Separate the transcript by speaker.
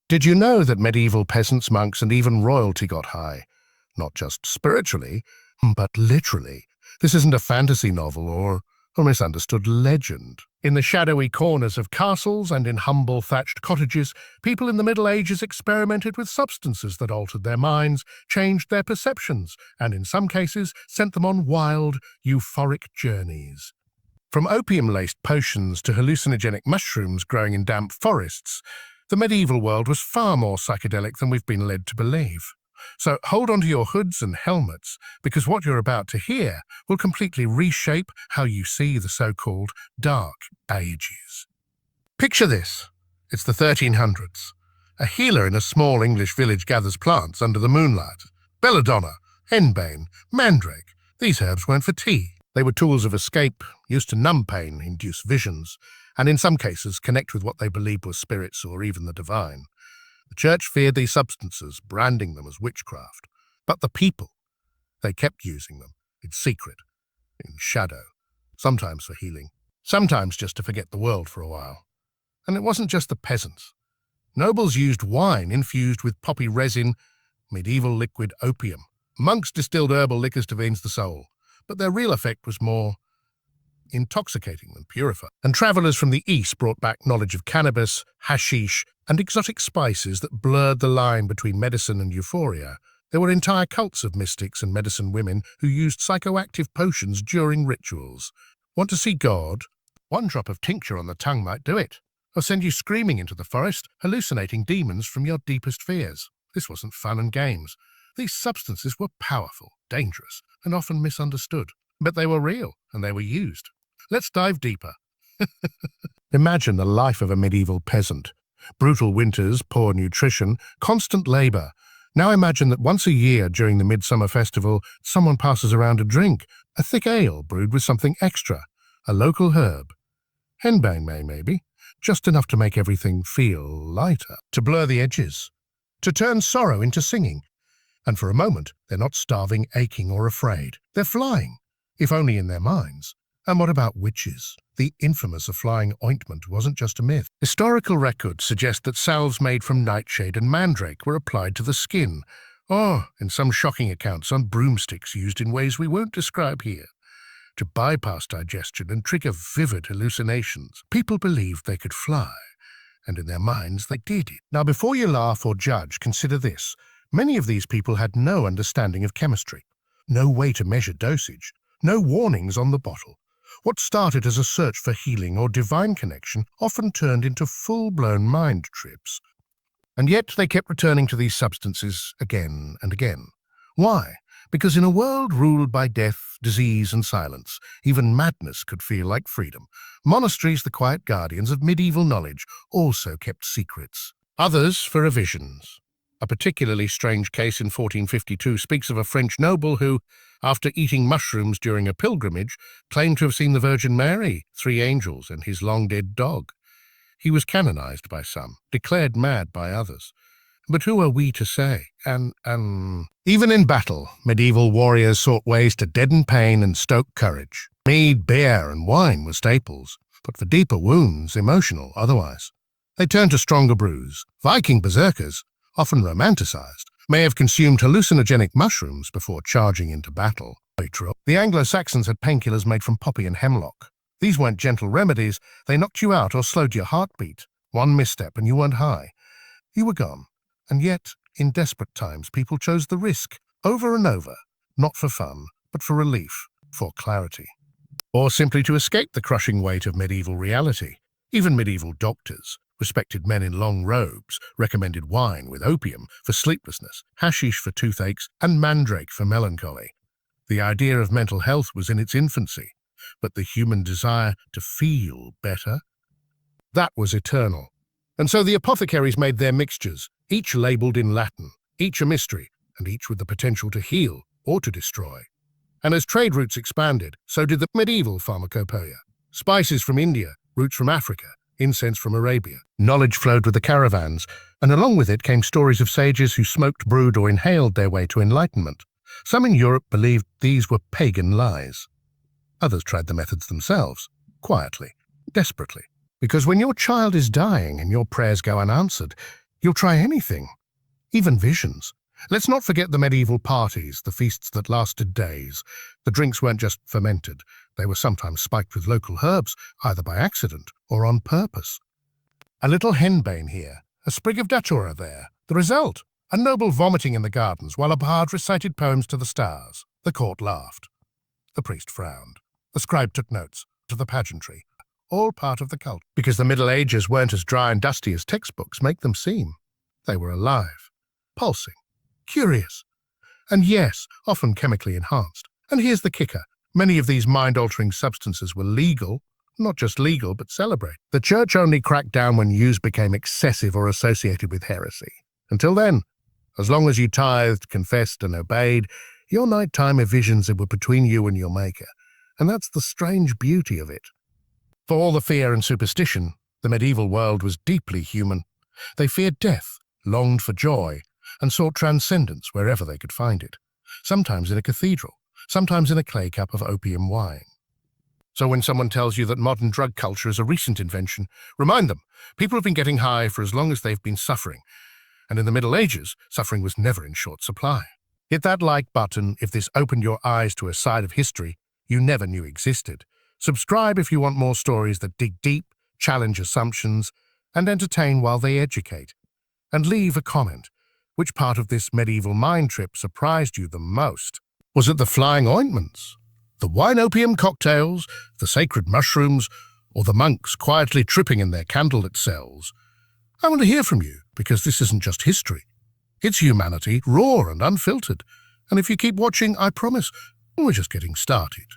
Speaker 1: Did you know that medieval peasants, monks, and even royalty got high? Not just spiritually, but literally. This isn't a fantasy novel or a misunderstood legend. In the shadowy corners of castles and in humble thatched cottages, people in the Middle Ages experimented with substances that altered their minds, changed their perceptions, and in some cases sent them on wild, euphoric journeys. From opium-laced potions to hallucinogenic mushrooms growing in damp forests, the medieval world was far more psychedelic than we've been led to believe. So hold on to your hoods and helmets, because what you're about to hear will completely reshape how you see the so-called Dark Ages. Picture this. It's the 1300s. A healer in a small English village gathers plants under the moonlight. Belladonna, henbane, mandrake. These herbs weren't for tea. They were tools of escape, used to numb pain, induce visions, and in some cases connect with what they believed were spirits or even the divine. The church feared these substances, branding them as witchcraft. But the people, they kept using them, in secret, in shadow, sometimes for healing, sometimes just to forget the world for a while. And it wasn't just the peasants. Nobles used wine infused with poppy resin, medieval liquid opium. Monks distilled herbal liquors to cleanse the soul, but their real effect was more intoxicating than purifying. And travelers from the East brought back knowledge of cannabis, hashish, and exotic spices that blurred the line between medicine and euphoria. There were entire cults of mystics and medicine women who used psychoactive potions during rituals. Want to see God? One drop of tincture on the tongue might do it, or send you screaming into the forest, hallucinating demons from your deepest fears. This wasn't fun and games. These substances were powerful, dangerous, and often misunderstood. But they were real, and they were used. Let's dive deeper. Imagine the life of a medieval peasant. Brutal winters, poor nutrition, constant labor. Now imagine that once a year during the midsummer festival, someone passes around a drink, a thick ale brewed with something extra, a local herb. Henbane maybe, just enough to make everything feel lighter, to blur the edges, to turn sorrow into singing. And for a moment, they're not starving, aching, or afraid. They're flying, if only in their minds. And what about witches? The infamous flying ointment wasn't just a myth. Historical records suggest that salves made from nightshade and mandrake were applied to the skin, or, in some shocking accounts, on broomsticks used in ways we won't describe here. To bypass digestion and trigger vivid hallucinations, people believed they could fly, and in their minds they did it. Now, before you laugh or judge, consider this. Many of these people had no understanding of chemistry, no way to measure dosage, no warnings on the bottle. What started as a search for healing or divine connection often turned into full-blown mind trips. And yet they kept returning to these substances again and again. Why? Because in a world ruled by death, disease, and silence, even madness could feel like freedom. Monasteries, the quiet guardians of medieval knowledge, also kept secrets. Others for revisions. A particularly strange case in 1452 speaks of a French noble who, after eating mushrooms during a pilgrimage, claimed to have seen the Virgin Mary, 3 angels, and his long-dead dog. He was canonized by some, declared mad by others. But who are we to say? Even in battle, medieval warriors sought ways to deaden pain and stoke courage. Mead, beer, and wine were staples, but for deeper wounds, emotional otherwise. They turned to stronger brews. Viking berserkers, often romanticized, may have consumed hallucinogenic mushrooms before charging into battle. The Anglo-Saxons had painkillers made from poppy and hemlock. These weren't gentle remedies. They knocked you out or slowed your heartbeat. One misstep and you weren't high. You were gone. And yet, in desperate times, people chose the risk, over and over, not for fun, but for relief, for clarity. Or simply to escape the crushing weight of medieval reality. Even medieval doctors, respected men in long robes, recommended wine with opium for sleeplessness, hashish for toothaches, and mandrake for melancholy. The idea of mental health was in its infancy, but the human desire to feel better, that was eternal. And so the apothecaries made their mixtures, each labelled in Latin, each a mystery, and each with the potential to heal or to destroy. And as trade routes expanded, so did the medieval pharmacopoeia. Spices from India, roots from Africa, incense from Arabia. Knowledge flowed with the caravans, and along with it came stories of sages who smoked, brewed, or inhaled their way to enlightenment. Some in Europe believed these were pagan lies. Others tried the methods themselves, quietly, desperately. Because when your child is dying and your prayers go unanswered, You'll try anything, even visions. Let's not forget the medieval parties, the feasts that lasted days. The drinks weren't just fermented. They were sometimes spiked with local herbs, either by accident or on purpose. A little henbane here, a sprig of datura there. The result? A noble vomiting in the gardens while a bard recited poems to the stars. The court laughed. The priest frowned. The scribe took notes of the pageantry. All part of the cult, because the Middle Ages weren't as dry and dusty as textbooks make them seem. They were alive, pulsing, curious, and yes, often chemically enhanced. And here's the kicker. Many of these mind-altering substances were legal, not just legal, but celebrated. The church only cracked down when use became excessive or associated with heresy. Until then, as long as you tithed, confessed, and obeyed, your nighttime visions were between you and your Maker. And that's the strange beauty of it. For all the fear and superstition, the medieval world was deeply human. They feared death, longed for joy, and sought transcendence wherever they could find it, sometimes in a cathedral, sometimes in a clay cup of opium wine. So when someone tells you that modern drug culture is a recent invention, remind them, people have been getting high for as long as they've been suffering. And in the Middle Ages, suffering was never in short supply. Hit that like button if this opened your eyes to a side of history you never knew existed. Subscribe if you want more stories that dig deep, challenge assumptions, and entertain while they educate. And leave a comment. Which part of this medieval mind trip surprised you the most? Was it the flying ointments, the wine opium cocktails, the sacred mushrooms, or the monks quietly tripping in their candlelit cells? I want to hear from you, because this isn't just history. It's humanity, raw and unfiltered. And if you keep watching, I promise, we're just getting started.